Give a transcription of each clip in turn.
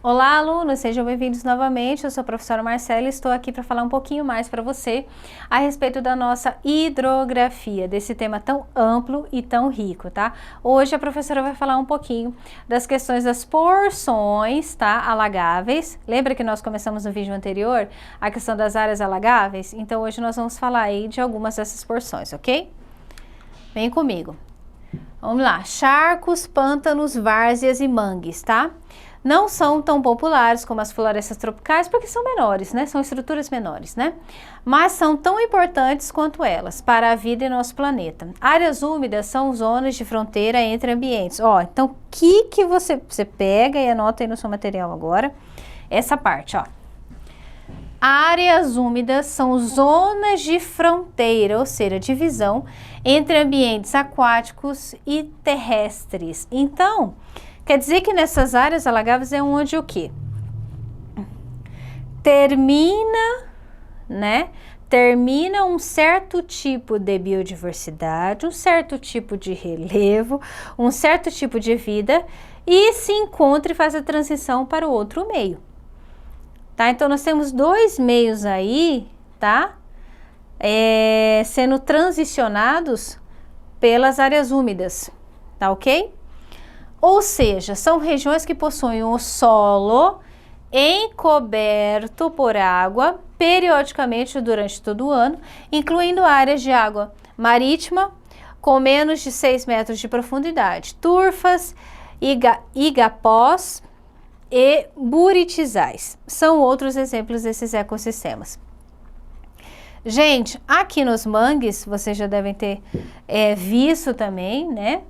Olá, alunos, sejam bem-vindos novamente. Eu sou a professora Marcela e estou aqui para falar um pouquinho mais para você a respeito da nossa hidrografia, desse tema tão amplo e tão rico, tá? Hoje a professora vai falar um pouquinho das questões das porções, tá? Alagáveis. Lembra que nós começamos no vídeo anterior a questão das áreas alagáveis? Então hoje nós vamos falar aí de algumas dessas porções, ok? Vem comigo. Vamos lá. Charcos, pântanos, várzeas e mangues, tá? Não são tão populares como as florestas tropicais, porque são menores, né? São estruturas menores, né? Mas são tão importantes quanto elas para a vida em nosso planeta. Áreas úmidas são zonas de fronteira entre ambientes. Ó, então o que você pega e anota aí no seu material agora? Essa parte, ó. Áreas úmidas são zonas de fronteira, ou seja, divisão entre ambientes aquáticos e terrestres. Então, quer dizer que nessas áreas alagáveis é onde o quê? Termina um certo tipo de biodiversidade, um certo tipo de relevo, um certo tipo de vida e se encontra e faz a transição para o outro meio. Tá? Então, nós temos dois meios aí, tá? Sendo transicionados pelas áreas úmidas, tá ok? Ou seja, são regiões que possuem o solo encoberto por água periodicamente durante todo o ano, incluindo áreas de água marítima com menos de 6 metros de profundidade, turfas, igapós e buritizais. São outros exemplos desses ecossistemas. Gente, aqui nos mangues, vocês já devem ter visto também, né?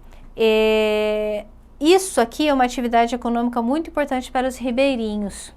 Isso aqui é uma atividade econômica muito importante para os ribeirinhos,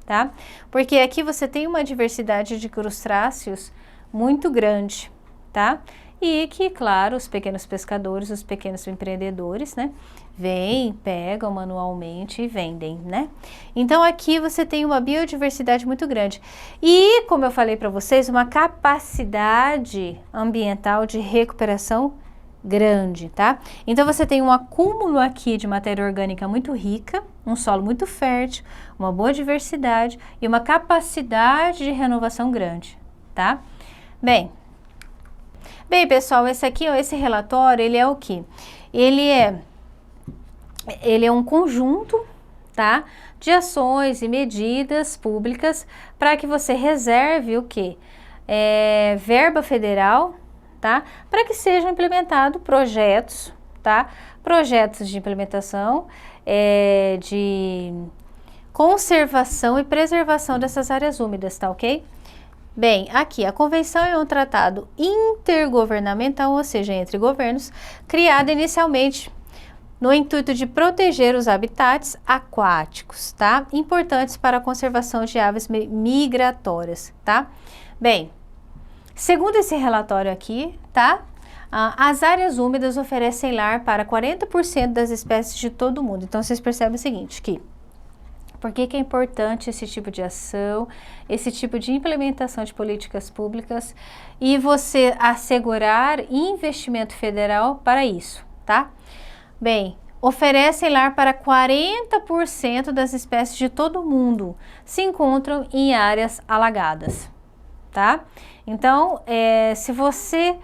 tá? Porque aqui você tem uma diversidade de crustáceos muito grande, tá? E que, claro, os pequenos pescadores, os pequenos empreendedores, né? Vêm, pegam manualmente e vendem, né? Então aqui você tem uma biodiversidade muito grande. E, como eu falei para vocês, uma capacidade ambiental de recuperação grande, tá? Então você tem um acúmulo aqui de matéria orgânica muito rica, um solo muito fértil, uma boa diversidade e uma capacidade de renovação grande, tá? Bem, pessoal, esse relatório, ele é o quê? Ele é um conjunto, tá? De ações e medidas públicas para que você reserve o quê? Verba federal, tá? Para que sejam implementados projetos, tá? Projetos de implementação, de conservação e preservação dessas áreas úmidas, tá ok? Bem, aqui a convenção é um tratado intergovernamental, ou seja, entre governos, criado inicialmente no intuito de proteger os habitats aquáticos, tá? Importantes para a conservação de aves migratórias, tá? Bem, segundo esse relatório aqui, tá? As áreas úmidas oferecem lar para 40% das espécies de todo o mundo. Então, vocês percebem o seguinte, que por que é importante esse tipo de ação, esse tipo de implementação de políticas públicas e você assegurar investimento federal para isso, tá? Bem, oferecem lar para 40% das espécies de todo o mundo, se encontram em áreas alagadas, tá? Então, se você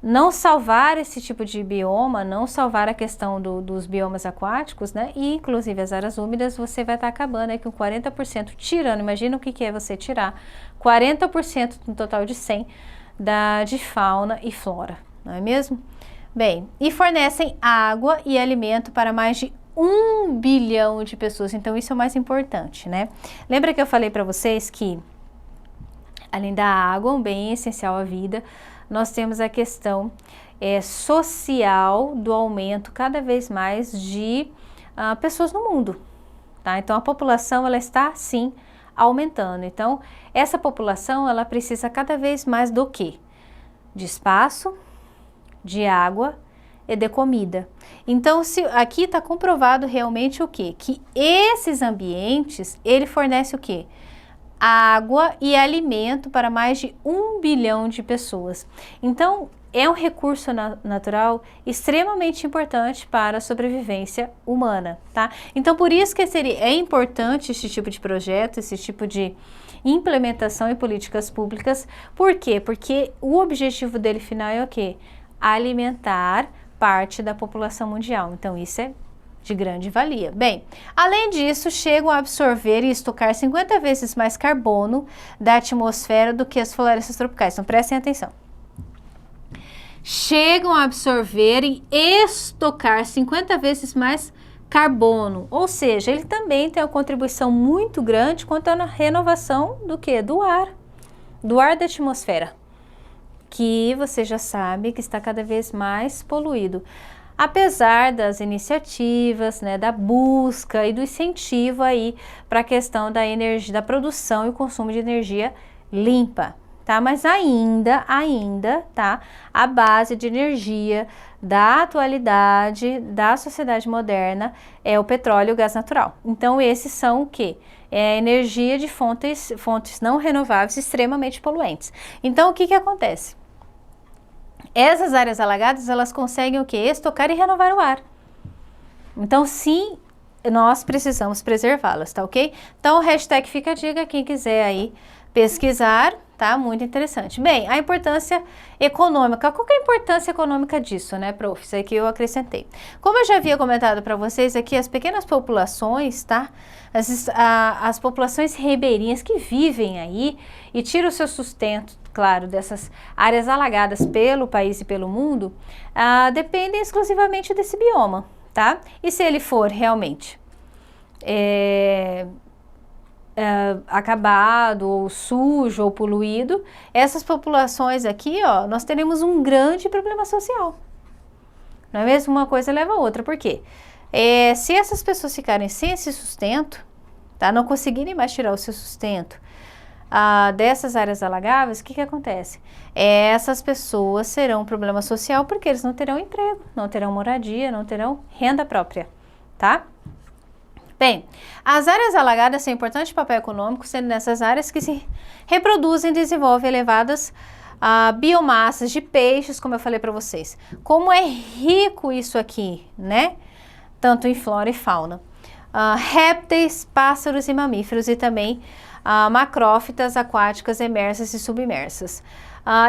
não salvar esse tipo de bioma, não salvar a questão dos biomas aquáticos, né, e inclusive as áreas úmidas, você vai estar acabando aí com 40%, tirando, imagina o que é você tirar 40% no total de 100 de fauna e flora, não é mesmo? Bem, e fornecem água e alimento para mais de 1 bilhão de pessoas, então isso é o mais importante, né? Lembra que eu falei para vocês que, além da água, um bem essencial à vida, nós temos a questão social do aumento cada vez mais de pessoas no mundo, tá? Então a população, ela está sim aumentando, então essa população, ela precisa cada vez mais do quê? De espaço, de água e de comida. Então, aqui está comprovado realmente o quê? Que esses ambientes, ele fornece o quê? Água e alimento para mais de 1 bilhão de pessoas. Então, é um recurso natural extremamente importante para a sobrevivência humana, tá? Então, por isso que é importante esse tipo de projeto, esse tipo de implementação em políticas públicas. Por quê? Porque o objetivo dele final é o quê? Alimentar parte da população mundial. Então, isso é de grande valia. Bem, além disso, chegam a absorver e estocar 50 vezes mais carbono da atmosfera do que as florestas tropicais. Então, prestem atenção. Chegam a absorver e estocar 50 vezes mais carbono, ou seja, ele também tem uma contribuição muito grande quanto à renovação do que? Do ar da atmosfera, que você já sabe que está cada vez mais poluído. Apesar das iniciativas, né, da busca e do incentivo aí para a questão da energia, da produção e o consumo de energia limpa, tá? Mas ainda, tá? A base de energia da atualidade, da sociedade moderna, é o petróleo e o gás natural. Então, esses são o quê? É energia de fontes não renováveis extremamente poluentes. Então, o que acontece? Essas áreas alagadas, elas conseguem o quê? Estocar e renovar o ar. Então, sim, nós precisamos preservá-las, tá ok? Então, hashtag fica a dica, quem quiser aí pesquisar, tá? Muito interessante. Bem, a importância econômica. Qual que é a importância econômica disso, né, prof? Isso aí que eu acrescentei. Como eu já havia comentado para vocês aqui, as pequenas populações, tá? As populações ribeirinhas que vivem aí e tiram o seu sustento, claro, dessas áreas alagadas pelo país e pelo mundo, dependem exclusivamente desse bioma, tá? E se ele for realmente acabado, ou sujo, ou poluído, essas populações aqui, ó, nós teremos um grande problema social. Não é mesmo? Uma coisa leva a outra. Por quê? Se essas pessoas ficarem sem esse sustento, tá? Não conseguirem mais tirar o seu sustento dessas áreas alagáveis, o que acontece? Essas pessoas serão um problema social porque eles não terão emprego, não terão moradia, não terão renda própria, tá? Bem, as áreas alagadas têm importante papel econômico, sendo nessas áreas que se reproduzem e desenvolvem elevadas biomassas de peixes, como eu falei para vocês. Como é rico isso aqui, né? Tanto em flora e fauna. Répteis, pássaros e mamíferos e também macrófitas aquáticas emersas e submersas.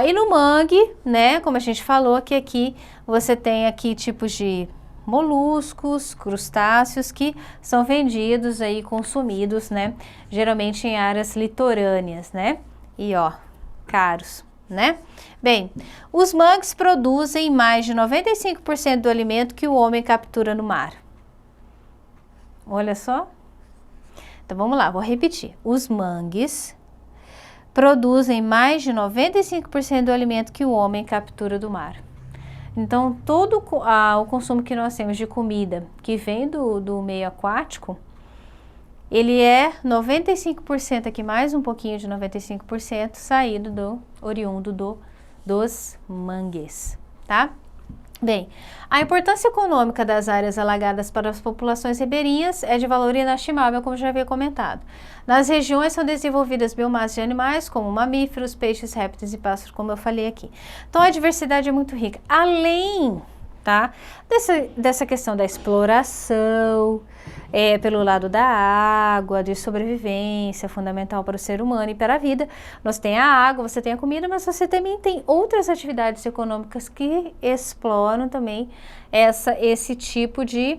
E no mangue, né, como a gente falou, que aqui você tem aqui tipos de moluscos, crustáceos que são vendidos aí, consumidos, né, geralmente em áreas litorâneas, né, e ó, caros, né. Bem, os mangues produzem mais de 95% do alimento que o homem captura no mar. Olha só. Então vamos lá, vou repetir. Os mangues produzem mais de 95% do alimento que o homem captura do mar. Então, todo o consumo que nós temos de comida que vem do meio aquático, ele é 95% aqui, mais um pouquinho de 95% saído oriundo dos mangues, tá? Bem, a importância econômica das áreas alagadas para as populações ribeirinhas é de valor inestimável, como já havia comentado. Nas regiões são desenvolvidas biomassas de animais, como mamíferos, peixes, répteis e pássaros, como eu falei aqui. Então, a diversidade é muito rica. Além, tá, dessa questão da exploração, pelo lado da água, de sobrevivência, fundamental para o ser humano e para a vida. Nós tem a água, você tem a comida, mas você também tem outras atividades econômicas que exploram também esse tipo de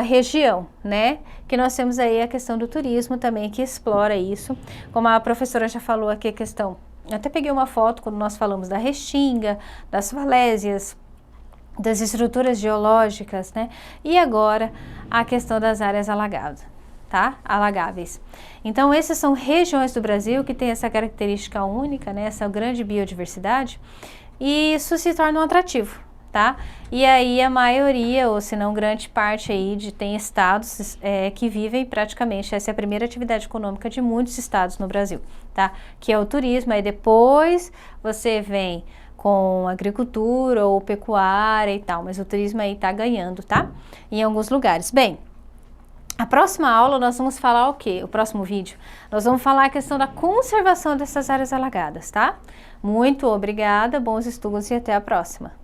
região, né? Que nós temos aí a questão do turismo também, que explora isso. Como a professora já falou aqui, a questão... Eu até peguei uma foto quando nós falamos da restinga, das falésias, das estruturas geológicas, né? E agora a questão das áreas alagadas, tá? Alagáveis. Então, essas são regiões do Brasil que têm essa característica única, né? Essa grande biodiversidade, e isso se torna um atrativo, tá? E aí a maioria, ou se não grande parte aí, tem estados que vivem praticamente, essa é a primeira atividade econômica de muitos estados no Brasil, tá? Que é o turismo, aí depois você vem com agricultura ou pecuária e tal, mas o turismo aí tá ganhando, tá? Em alguns lugares. Bem, A próxima aula nós vamos falar o quê? O próximo vídeo, nós vamos falar a questão da conservação dessas áreas alagadas, tá? Muito obrigada, bons estudos e até a próxima.